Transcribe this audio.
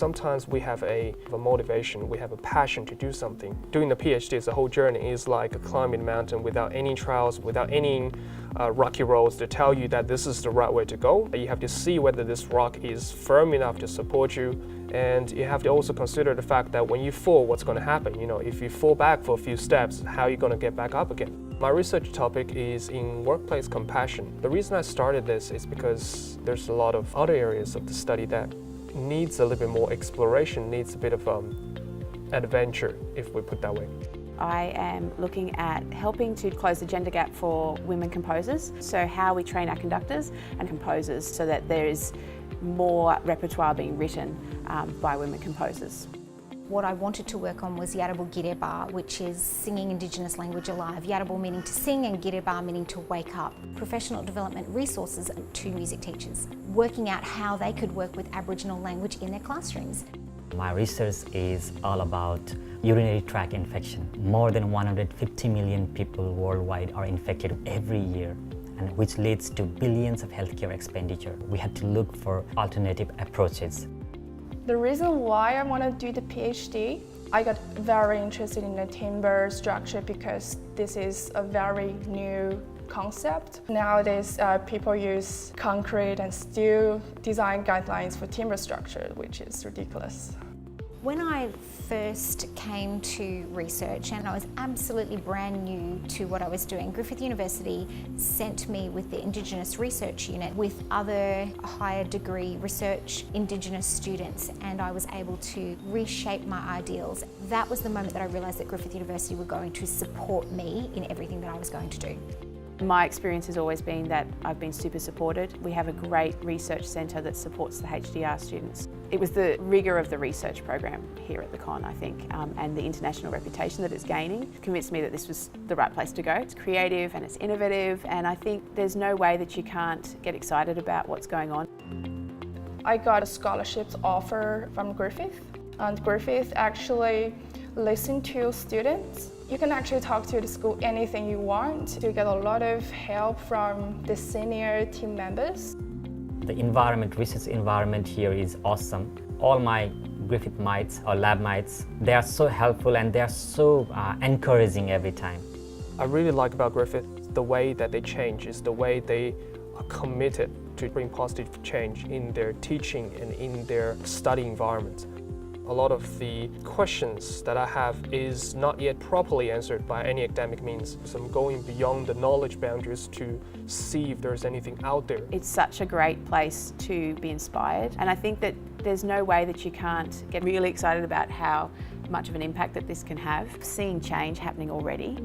Sometimes we have a motivation, we have a passion to do something. Doing the PhD is a whole journey. It's like climbing a mountain without any trials, without any rocky roads to tell you that this is the right way to go. You have to see whether this rock is firm enough to support you, and you have to also consider the fact that when you fall, what's going to happen? If you fall back for a few steps, how are you going to get back up again? My research topic is in workplace compassion. The reason I started this is because there's a lot of other areas of the study that needs a little bit more exploration, needs a bit of adventure, if we put it that way. I am looking at helping to close the gender gap for women composers, so how we train our conductors and composers so that there is more repertoire being written by women composers. What I wanted to work on was Yarrabil Gireba, which is singing Indigenous language alive. Yarrabil meaning to sing and Gireba meaning to wake up. Professional development resources to music teachers, working out how they could work with Aboriginal language in their classrooms. My research is all about urinary tract infection. More than 150 million people worldwide are infected every year, and which leads to billions of healthcare expenditure. We had to look for alternative approaches. The reason why I want to do the PhD, I got very interested in the timber structure because this is a very new concept. Nowadays, people use concrete and steel design guidelines for timber structure, which is ridiculous. When I first came to research, and I was absolutely brand new to what I was doing, Griffith University sent me with the Indigenous Research Unit with other higher degree research Indigenous students, and I was able to reshape my ideals. That was the moment that I realised that Griffith University were going to support me in everything that I was going to do. My experience has always been that I've been super supported. We have a great research centre that supports the HDR students. It was the rigour of the research program here at the Con, I think, and the international reputation that it's gaining convinced me that this was the right place to go. It's creative and it's innovative, and I think there's no way that you can't get excited about what's going on. I got a scholarships offer from Griffith, and Griffith actually listened to students. You can actually talk to the school anything you want. You get a lot of help from the senior team members. The research environment here is awesome. All my Griffith mates or lab mates, they are so helpful and they are so encouraging every time. I really like about Griffith the way that they change, is the way they are committed to bring positive change in their teaching and in their study environment. A lot of the questions that I have is not yet properly answered by any academic means. So I'm going beyond the knowledge boundaries to see if there's anything out there. It's such a great place to be inspired, and I think that there's no way that you can't get really excited about how much of an impact that this can have. Seeing change happening already.